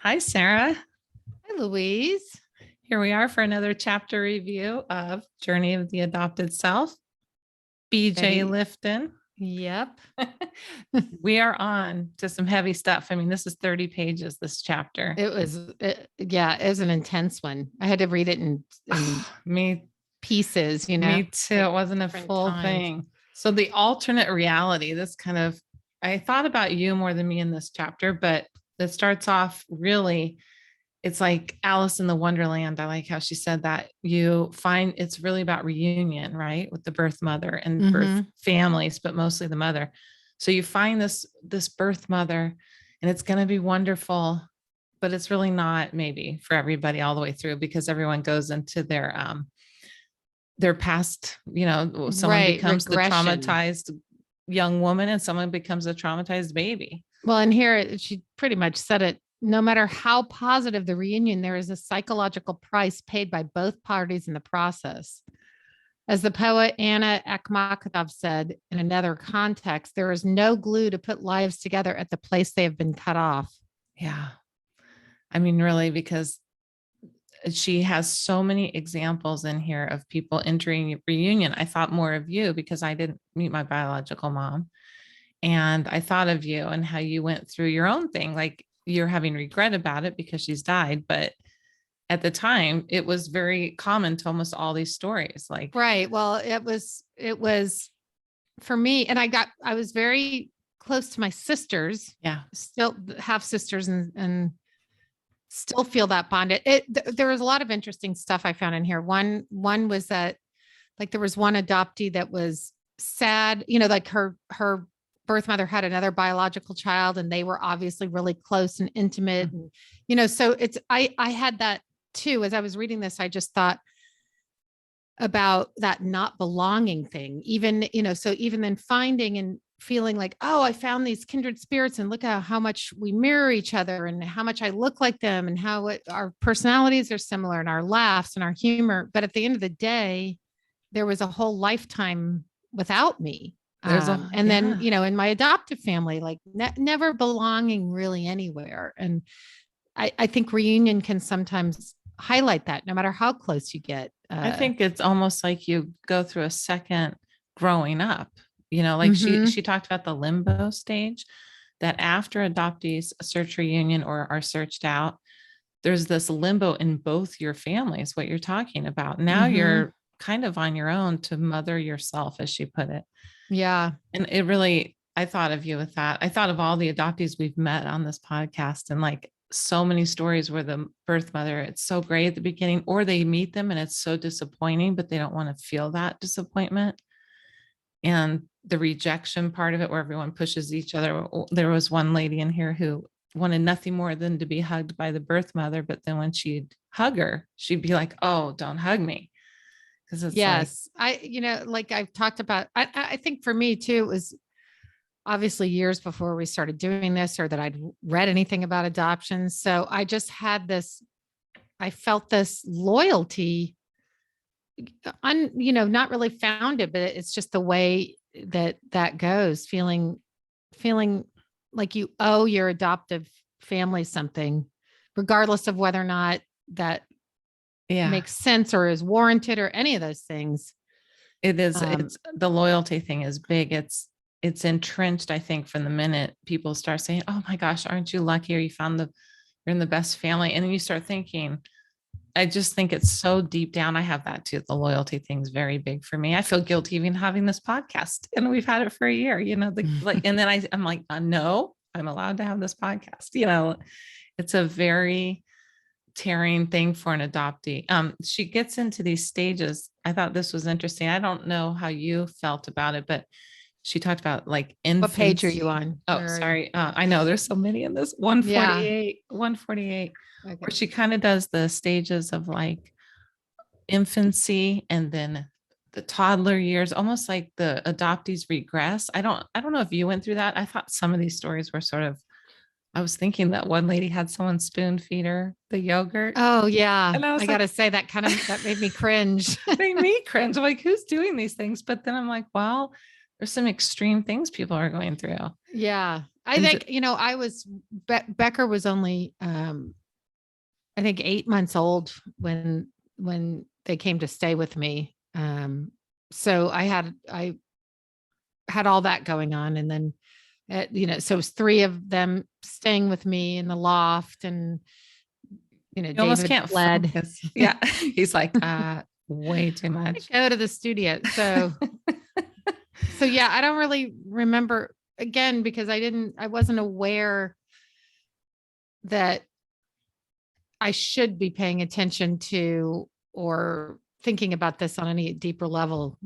Hi, Sarah. Hi, Louise. Here we are for another chapter review of Journey of the Adopted Self, BJ Ready? Lifton. Yep. We are on to some heavy stuff. I mean, this is 30 pages, this chapter. It was an intense one. I had to read it in Me, pieces, me too. like It wasn't a different full times. thing. So the alternate reality, I thought about you more than me in this chapter, but it starts off really, it's like Alice in the Wonderland. I like how she said that you find it's really about reunion, right? With the birth mother and birth families, but mostly the mother. So you find this birth mother and it's going to be wonderful, but it's really not maybe for everybody all the way through because everyone goes into their past, someone Right. becomes the Regression. traumatized young woman and someone becomes a traumatized baby. Well, and here she pretty much said it. No matter how positive the reunion, there is a psychological price paid by both parties in the process. As the poet Anna Akhmatov said in another context, there is no glue to put lives together at the place they have been cut off. Yeah. I mean, really, because she has so many examples in here of people entering reunion. I thought more of you because I didn't meet my biological mom. And I thought of you and how you went through your own thing. Like you're having regret about it because she's died. But at the time, it was very common to almost all these stories. Like, right. Well, it was for me. And I was very close to my sisters. yeah. Still have sisters and still feel that bond. There was a lot of interesting stuff I found in here. One was that like there was one adoptee that was sad, like her birth mother had another biological child and they were obviously really close and intimate. Mhm. And, so I had that too. As I was reading this, I just thought about that not belonging thing, even, so even then finding and feeling like, oh, I found these kindred spirits and look at how much we mirror each other and how much I look like them and how our personalities are similar and our laughs and our humor. But at the end of the day, there was a whole lifetime without me. And then, in my adoptive family, like never belonging really anywhere. And I think reunion can sometimes highlight that no matter how close you get. I think it's almost like you go through a second growing up, like she talked about the limbo stage that after adoptees search reunion or are searched out, there's this limbo in both your families, what you're talking about. Now you're kind of on your own to mother yourself, as she put it. Yeah. And it really, I thought of you with that. I thought of all the adoptees we've met on this podcast and like so many stories where the birth mother, it's so great at the beginning, or they meet them and it's so disappointing, but they don't want to feel that disappointment. And the rejection part of it, where everyone pushes each other. There was one lady in here who wanted nothing more than to be hugged by the birth mother. But then when she'd hug her, she'd be like, oh, don't hug me. Because it's yes, like I've talked about, I think for me too, it was obviously years before we started doing this or that I'd read anything about adoption. So I just had I felt this loyalty not really founded, but it's just the way that goes, feeling like you owe your adoptive family something, regardless of whether or not that makes sense or is warranted or any of those things. It is. It's the loyalty thing is big. It's entrenched, I think, from the minute people start saying, oh my gosh, aren't you lucky? Or you're in the best family. And then you start thinking, I just think it's so deep down. I have that too. The loyalty thing is very big for me. I feel guilty even having this podcast and we've had it for a year, and then I'm like, no, I'm allowed to have this podcast. It's a very tearing thing for an adoptee. She gets into these stages. I thought this was interesting. I don't know how you felt about it, but she talked about like infancy. What page are you on? Oh, sorry. I know there's so many in this 148, 148, okay. Where she kind of does the stages of like infancy and then the toddler years, almost like the adoptees regress. I don't know if you went through that. I thought some of these stories were sort of, I was thinking that one lady had someone spoon feed her the yogurt. Oh yeah. And I gotta say that made me cringe. Made me cringe. I'm like, who's doing these things? But then I'm like, well, there's some extreme things people are going through. Yeah. I think, Becker was only, I think 8 months old when they came to stay with me. So I had all that going on. And then, so it was three of them staying with me in the loft, and, You almost David can't fled. focus. Yeah. He's like, way too much. Go to the studio. So yeah, I don't really remember, again, because I wasn't aware that I should be paying attention to or thinking about this on any deeper level.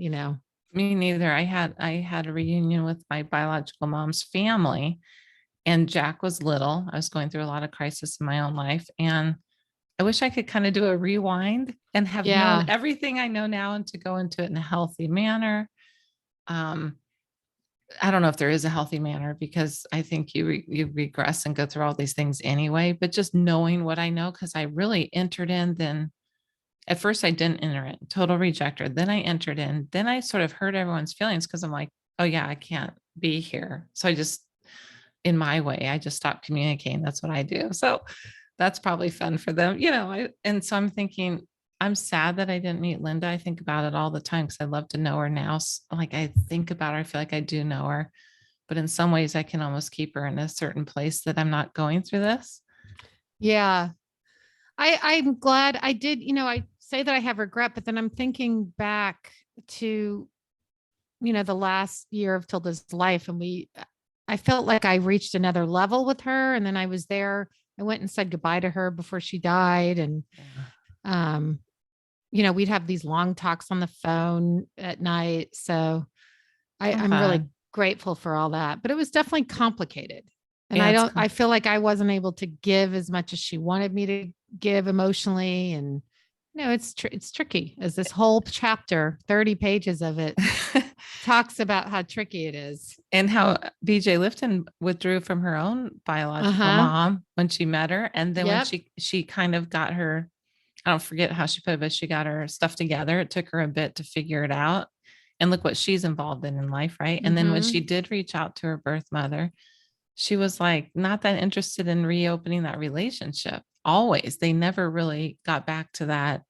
Me neither. I had a reunion with my biological mom's family, and Jack was little. I was going through a lot of crisis in my own life, and I wish I could kind of do a rewind and have known Yeah. everything I know now and to go into it in a healthy manner. I don't know if there is a healthy manner, because I think you regress and go through all these things anyway, but just knowing what I know, because I really entered in then. At first I didn't enter it, total rejecter. Then I entered in, then I sort of hurt everyone's feelings, because I'm like, oh yeah, I can't be here. So I just, in my way, I just stopped communicating. That's what I do. So that's probably fun for them, and so I'm thinking, I'm sad that I didn't meet Linda. I think about it all the time, because I'd love to know her now. Like, I think about her, I feel like I do know her, but in some ways I can almost keep her in a certain place that I'm not going through this. Yeah. I'm glad I did, I say that I have regret, but then I'm thinking back to, the last year of Tilda's life, and I felt like I reached another level with her. And then I was there, I went and said goodbye to her before she died. And, um, we'd have these long talks on the phone at night. So I'm really grateful for all that, but it was definitely complicated. And I feel like I wasn't able to give as much as she wanted me to give emotionally. And, it's tricky, as this whole chapter, 30 pages of it talks about how tricky it is. And how BJ Lifton withdrew from her own biological mom when she met her. And then when she kind of got her, I don't forget how she put it, but she got her stuff together. It took her a bit to figure it out. And look what she's involved in life, right? And then when she did reach out to her birth mother, she was like not that interested in reopening that relationship. Always. They never really got back to that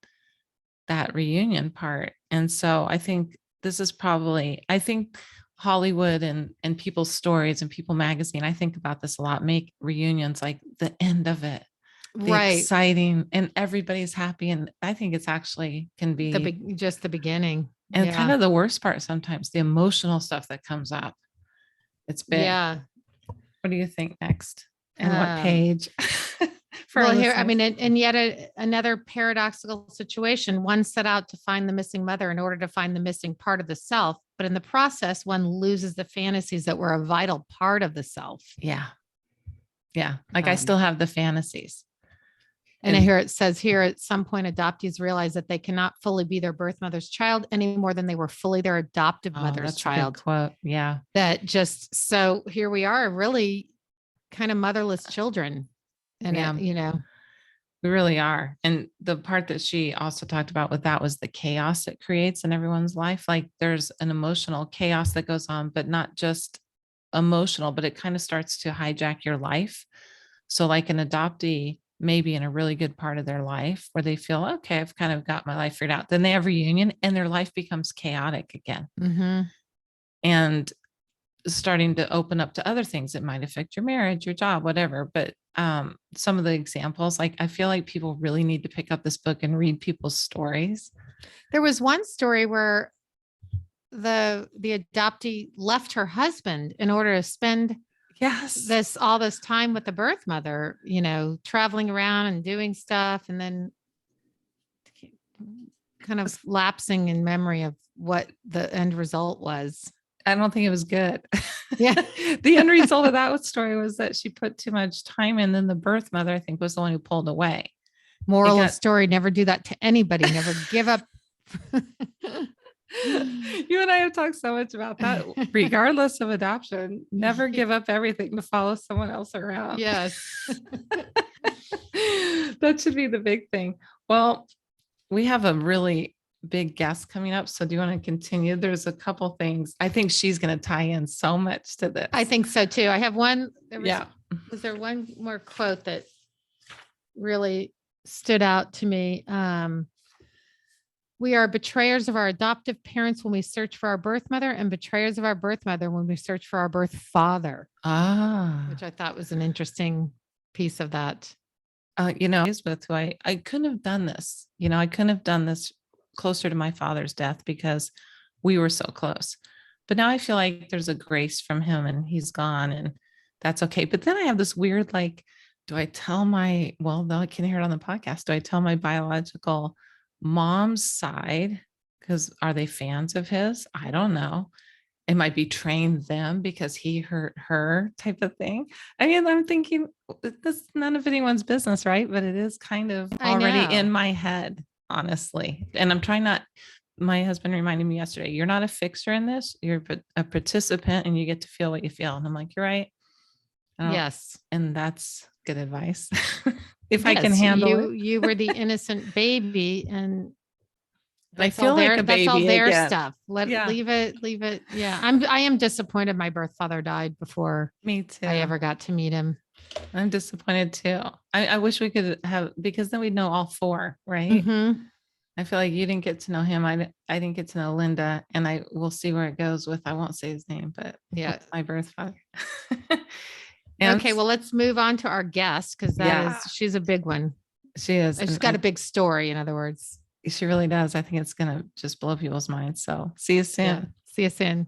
reunion part. And so I think this is probably, I think Hollywood and people's stories and People magazine, I think about this a lot, make reunions like the end of it. Right. Exciting, and everybody's happy. And I think it's actually can be just the beginning. And kind of the worst part sometimes, the emotional stuff that comes up. It's big. Yeah. What do you think next? And what page? Well, here, I mean, and yet another paradoxical situation. One set out to find the missing mother in order to find the missing part of the self, but in the process, one loses the fantasies that were a vital part of the self. Yeah. Yeah. Like I still have the fantasies. And I hear it says here, at some point, adoptees realize that they cannot fully be their birth mother's child any more than they were fully their adoptive mother's child. That's a good quote. Yeah. That just, so here we are, really kind of motherless children. And, we really are. And the part that she also talked about with that was the chaos it creates in everyone's life. Like there's an emotional chaos that goes on, but not just emotional, but it kind of starts to hijack your life. So like an adoptee, maybe in a really good part of their life where they feel, okay, I've kind of got my life figured out. Then they have a reunion and their life becomes chaotic again. And starting to open up to other things that might affect your marriage, your job, whatever. But some of the examples, like I feel like people really need to pick up this book and read people's stories. There was one story where the adoptee left her husband in order to spend all this time with the birth mother, traveling around and doing stuff, and then kind of lapsing in memory of what the end result was. I don't think it was good. Yeah. The end result of that story was that she put too much time in, then the birth mother, I think, was the one who pulled away. Moral of story, never do that to anybody. Never give up. You and I have talked so much about that. Regardless of adoption, never give up everything to follow someone else around. Yes. That should be the big thing. Well, we have a really big guest coming up. So do you want to continue? There's a couple things. I think she's going to tie in so much to this. I think so too. I have one. Yeah. Was there one more quote that really stood out to me? We are betrayers of our adoptive parents when we search for our birth mother, and betrayers of our birth mother when we search for our birth father. Which I thought was an interesting piece of that. With who I couldn't have done this. I couldn't have done this closer to my father's death because we were so close. But now I feel like there's a grace from him and he's gone and that's okay. But then I have this weird, like, do I tell I can hear it on the podcast. Do I tell my biological mom's side? Because are they fans of his? I don't know. It might betray them because he hurt her type of thing. I mean, I'm thinking this none of anyone's business, right? But it is kind of already in my head, honestly. And I'm trying not, my husband reminded me yesterday, you're not a fixer in this. You're a participant and you get to feel what you feel. And I'm like, you're right. Yes. And that's good advice. If I can handle it. You were the innocent baby and I feel like a baby. That's all their again. stuff. Leave it. Yeah. I am disappointed my birth father died before me too. I ever got to meet him. I'm disappointed too. I wish we could have, because then we'd know all four, right? Mm-hmm. I feel like you didn't get to know him. I didn't get to know Linda, and I will see where it goes with, I won't say his name, but yeah, my birth father. Okay. Well, let's move on to our guest. Cause she's a big one. She is. She's got a big story. In other words, she really does. I think it's going to just blow people's minds. So see you soon. Yeah. See you soon.